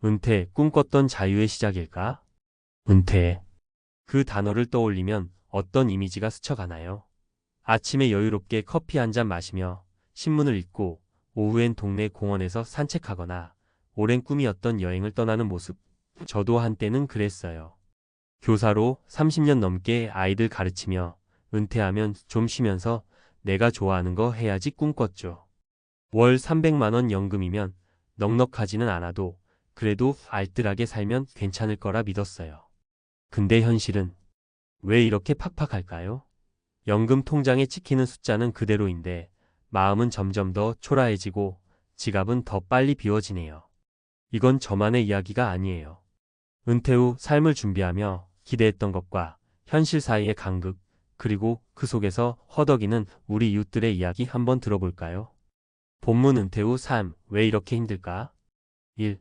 은퇴, 꿈꿨던 자유의 시작일까? 은퇴. 그 단어를 떠올리면 어떤 이미지가 스쳐가나요? 아침에 여유롭게 커피 한 잔 마시며 신문을 읽고 오후엔 동네 공원에서 산책하거나 오랜 꿈이었던 여행을 떠나는 모습. 저도 한때는 그랬어요. 교사로 30년 넘게 아이들 가르치며 은퇴하면 좀 쉬면서 내가 좋아하는 거 해야지 꿈꿨죠. 월 300만 원 연금이면 넉넉하지는 않아도 그래도 알뜰하게 살면 괜찮을 거라 믿었어요. 근데 현실은 왜 이렇게 팍팍할까요? 연금 통장에 찍히는 숫자는 그대로인데 마음은 점점 더 초라해지고 지갑은 더 빨리 비워지네요. 이건 저만의 이야기가 아니에요. 은퇴 후 삶을 준비하며 기대했던 것과 현실 사이의 간극, 그리고 그 속에서 허덕이는 우리 이웃들의 이야기 한번 들어볼까요? 본문 은퇴 후 삶, 왜 이렇게 힘들까? 1.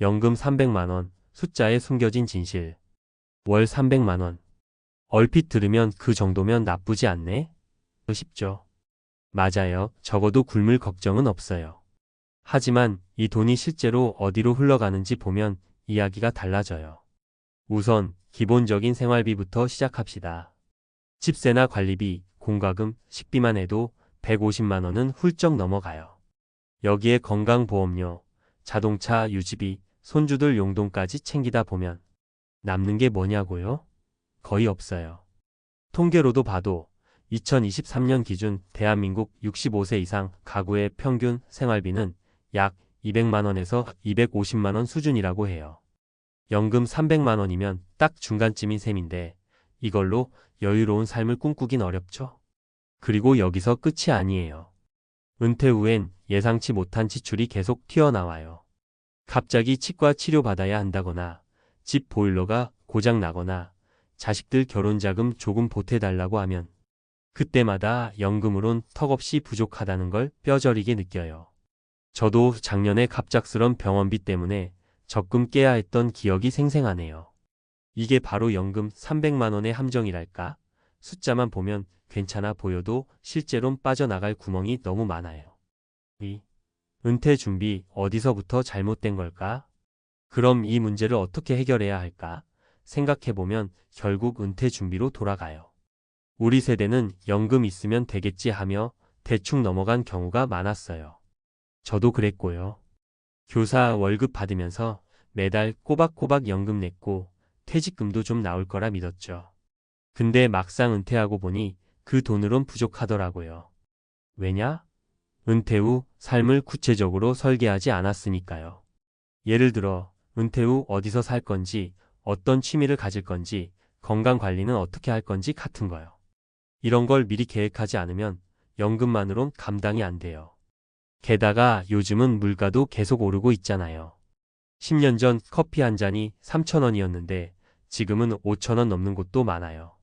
연금 300만 원, 숫자에 숨겨진 진실. 월 300만 원. 얼핏 들으면 그 정도면 나쁘지 않네? 싶죠. 맞아요. 적어도 굶을 걱정은 없어요. 하지만 이 돈이 실제로 어디로 흘러가는지 보면 이야기가 달라져요. 우선 기본적인 생활비부터 시작합시다. 집세나 관리비, 공과금, 식비만 해도 150만 원은 훌쩍 넘어가요. 여기에 건강보험료, 자동차 유지비, 손주들 용돈까지 챙기다 보면 남는 게 뭐냐고요? 거의 없어요. 통계로도 봐도 2023년 기준 대한민국 65세 이상 가구의 평균 생활비는 약 200만 원에서 250만 원 수준이라고 해요. 연금 300만 원이면 딱 중간쯤인 셈인데 이걸로 여유로운 삶을 꿈꾸긴 어렵죠. 그리고 여기서 끝이 아니에요. 은퇴 후엔 예상치 못한 지출이 계속 튀어나와요. 갑자기 치과 치료받아야 한다거나 집 보일러가 고장 나거나 자식들 결혼자금 조금 보태달라고 하면 그때마다 연금으론 턱없이 부족하다는 걸 뼈저리게 느껴요. 저도 작년에 갑작스런 병원비 때문에 적금 깨야 했던 기억이 생생하네요. 이게 바로 연금 300만 원의 함정이랄까? 숫자만 보면 괜찮아 보여도 실제론 빠져나갈 구멍이 너무 많아요. 2. 은퇴 준비 어디서부터 잘못된 걸까? 그럼 이 문제를 어떻게 해결해야 할까? 생각해보면 결국 은퇴 준비로 돌아가요. 우리 세대는 연금 있으면 되겠지 하며 대충 넘어간 경우가 많았어요. 저도 그랬고요. 교사 월급 받으면서 매달 꼬박꼬박 연금 냈고 퇴직금도 좀 나올 거라 믿었죠. 근데 막상 은퇴하고 보니 그 돈으론 부족하더라고요. 왜냐? 은퇴 후 삶을 구체적으로 설계하지 않았으니까요. 예를 들어 은퇴 후 어디서 살 건지, 어떤 취미를 가질 건지, 건강 관리는 어떻게 할 건지 같은 거요. 이런 걸 미리 계획하지 않으면 연금만으론 감당이 안 돼요. 게다가 요즘은 물가도 계속 오르고 있잖아요. 10년 전 커피 한 잔이 3,000원이었는데 지금은 5,000원 넘는 곳도 많아요.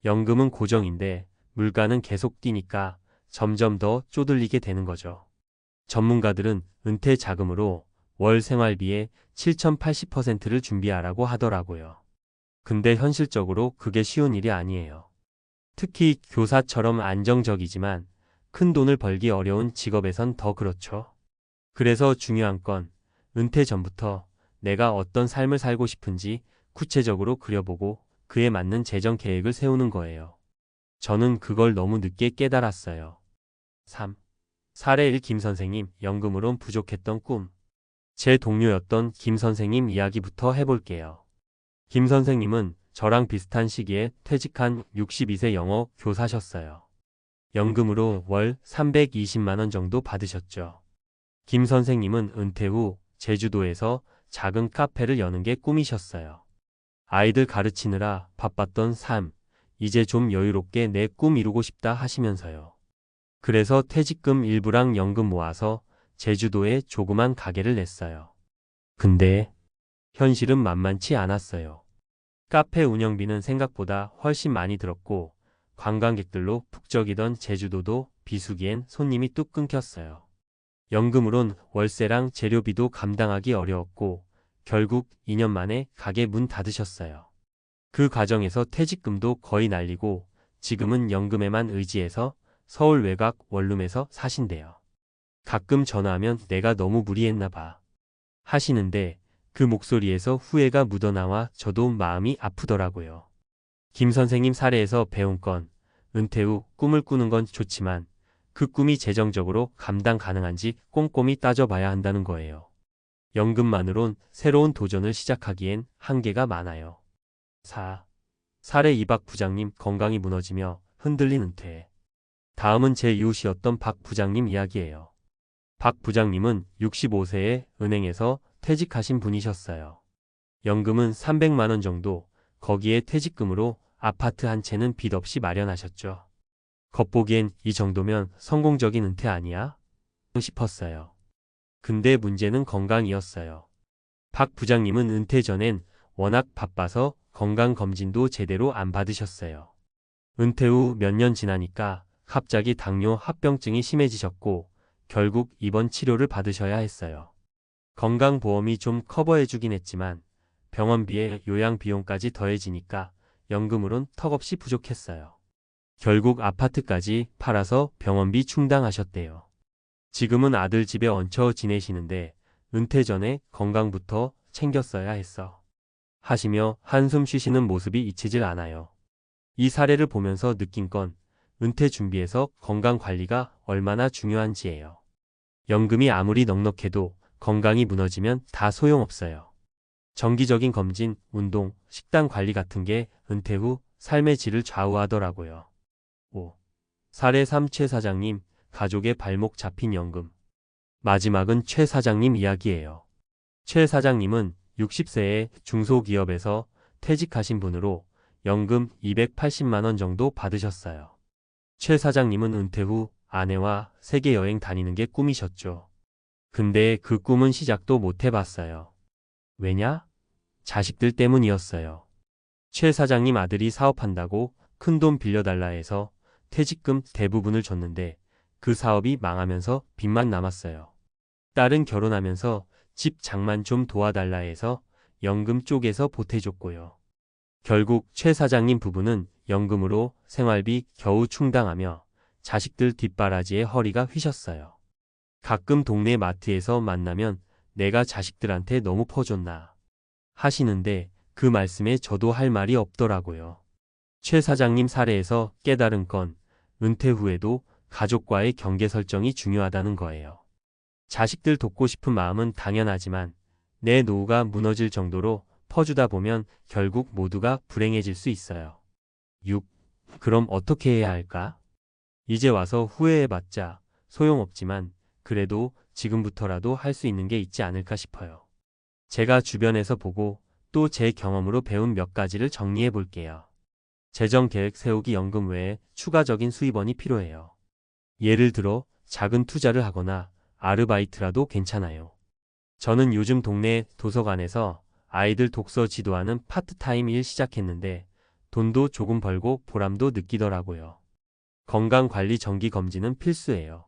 연금은 고정인데 물가는 계속 뛰니까 점점 더 쪼들리게 되는 거죠. 전문가들은 은퇴 자금으로 월 생활비의 7,080%를 준비하라고 하더라고요. 근데 현실적으로 그게 쉬운 일이 아니에요. 특히 교사처럼 안정적이지만 큰 돈을 벌기 어려운 직업에선 더 그렇죠. 그래서 중요한 건 은퇴 전부터 내가 어떤 삶을 살고 싶은지 구체적으로 그려보고 그에 맞는 재정 계획을 세우는 거예요. 저는 그걸 너무 늦게 깨달았어요. 3. 사례 1 김 선생님, 연금으론 부족했던 꿈. 제 동료였던 김 선생님 이야기부터 해볼게요. 김 선생님은 저랑 비슷한 시기에 퇴직한 62세 영어 교사셨어요. 연금으로 월 320만 원 정도 받으셨죠. 김 선생님은 은퇴 후 제주도에서 작은 카페를 여는 게 꿈이셨어요. 아이들 가르치느라 바빴던 삶, 이제 좀 여유롭게 내 꿈 이루고 싶다 하시면서요. 그래서 퇴직금 일부랑 연금 모아서 제주도에 조그만 가게를 냈어요. 근데 현실은 만만치 않았어요. 카페 운영비는 생각보다 훨씬 많이 들었고 관광객들로 북적이던 제주도도 비수기엔 손님이 뚝 끊겼어요. 연금으론 월세랑 재료비도 감당하기 어려웠고 결국 2년 만에 가게 문 닫으셨어요. 그 과정에서 퇴직금도 거의 날리고 지금은 연금에만 의지해서 서울 외곽 원룸에서 사신대요. 가끔 전화하면 내가 너무 무리했나 봐 하시는데 그 목소리에서 후회가 묻어나와 저도 마음이 아프더라고요. 김 선생님 사례에서 배운 건 은퇴 후 꿈을 꾸는 건 좋지만 그 꿈이 재정적으로 감당 가능한지 꼼꼼히 따져봐야 한다는 거예요. 연금만으론 새로운 도전을 시작하기엔 한계가 많아요. 4. 사례 2박 부장님 건강이 무너지며 흔들린 은퇴. 다음은 제 이웃이었던 박 부장님 이야기예요. 박 부장님은 65세에 은행에서 퇴직하신 분이셨어요. 연금은 300만 원 정도, 거기에 퇴직금으로 아파트 한 채는 빚 없이 마련하셨죠. 겉보기엔 이 정도면 성공적인 은퇴 아니야? 싶었어요. 근데 문제는 건강이었어요. 박 부장님은 은퇴 전엔 워낙 바빠서 건강검진도 제대로 안 받으셨어요. 은퇴 후 몇 년 지나니까 갑자기 당뇨 합병증이 심해지셨고 결국 입원 치료를 받으셔야 했어요. 건강보험이 좀 커버해주긴 했지만 병원비에 요양비용까지 더해지니까 연금으론 턱없이 부족했어요. 결국 아파트까지 팔아서 병원비 충당하셨대요. 지금은 아들 집에 얹혀 지내시는데 은퇴 전에 건강부터 챙겼어야 했어. 하시며 한숨 쉬시는 모습이 잊히질 않아요. 이 사례를 보면서 느낀 건 은퇴 준비에서 건강관리가 얼마나 중요한지예요. 연금이 아무리 넉넉해도 건강이 무너지면 다 소용없어요. 정기적인 검진, 운동, 식단 관리 같은 게 은퇴 후 삶의 질을 좌우하더라고요. 5. 사례 3 최 사장님, 가족의 발목 잡힌 연금. 마지막은 최 사장님 이야기예요. 최 사장님은 60세에 중소기업에서 퇴직하신 분으로 연금 280만 원 정도 받으셨어요. 최 사장님은 은퇴 후 아내와 세계 여행 다니는 게 꿈이셨죠. 근데 그 꿈은 시작도 못 해봤어요. 왜냐? 자식들 때문이었어요. 최 사장님 아들이 사업한다고 큰돈 빌려달라 해서 퇴직금 대부분을 줬는데 그 사업이 망하면서 빚만 남았어요. 딸은 결혼하면서 집 장만 좀 도와달라 해서 연금 쪽에서 보태줬고요. 결국 최 사장님 부부는 연금으로 생활비 겨우 충당하며 자식들 뒷바라지에 허리가 휘셨어요. 가끔 동네 마트에서 만나면 내가 자식들한테 너무 퍼줬나 하시는데 그 말씀에 저도 할 말이 없더라고요. 최 사장님 사례에서 깨달은 건 은퇴 후에도 가족과의 경계 설정이 중요하다는 거예요. 자식들 돕고 싶은 마음은 당연하지만 내 노후가 무너질 정도로 퍼주다 보면 결국 모두가 불행해질 수 있어요. 6. 그럼 어떻게 해야 할까? 이제 와서 후회해봤자 소용없지만 그래도 지금부터라도 할 수 있는 게 있지 않을까 싶어요. 제가 주변에서 보고 또 제 경험으로 배운 몇 가지를 정리해 볼게요. 재정 계획 세우기 연금 외에 추가적인 수입원이 필요해요. 예를 들어 작은 투자를 하거나 아르바이트라도 괜찮아요. 저는 요즘 동네 도서관에서 아이들 독서 지도하는 파트타임 일 시작했는데 돈도 조금 벌고 보람도 느끼더라고요. 건강관리 정기검진은 필수예요.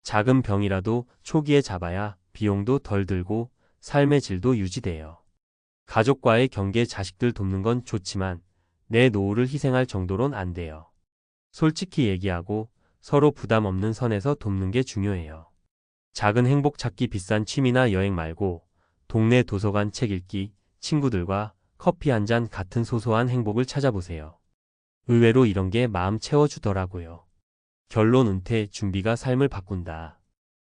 작은 병이라도 초기에 잡아야 비용도 덜 들고 삶의 질도 유지돼요. 가족과의 경계 자식들 돕는 건 좋지만 내 노후를 희생할 정도론 안 돼요. 솔직히 얘기하고 서로 부담 없는 선에서 돕는 게 중요해요. 작은 행복 찾기 비싼 취미나 여행 말고 동네 도서관 책 읽기, 친구들과 커피 한 잔 같은 소소한 행복을 찾아보세요. 의외로 이런 게 마음 채워주더라고요. 결론 은퇴 준비가 삶을 바꾼다.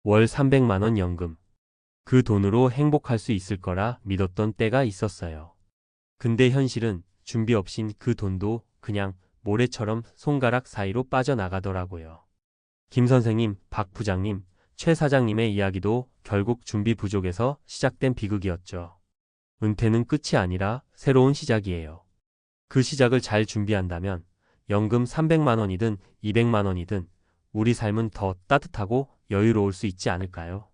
월 300만 원 연금. 그 돈으로 행복할 수 있을 거라 믿었던 때가 있었어요. 근데 현실은 준비 없인 그 돈도 그냥 모래처럼 손가락 사이로 빠져나가더라고요. 김 선생님, 박 부장님, 최 사장님의 이야기도 결국 준비 부족에서 시작된 비극이었죠. 은퇴는 끝이 아니라 새로운 시작이에요. 그 시작을 잘 준비한다면 연금 300만 원이든 200만 원이든 우리 삶은 더 따뜻하고 여유로울 수 있지 않을까요?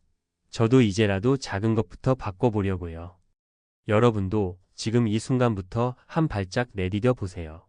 저도 이제라도 작은 것부터 바꿔보려고요. 여러분도 지금 이 순간부터 한 발짝 내디뎌 보세요.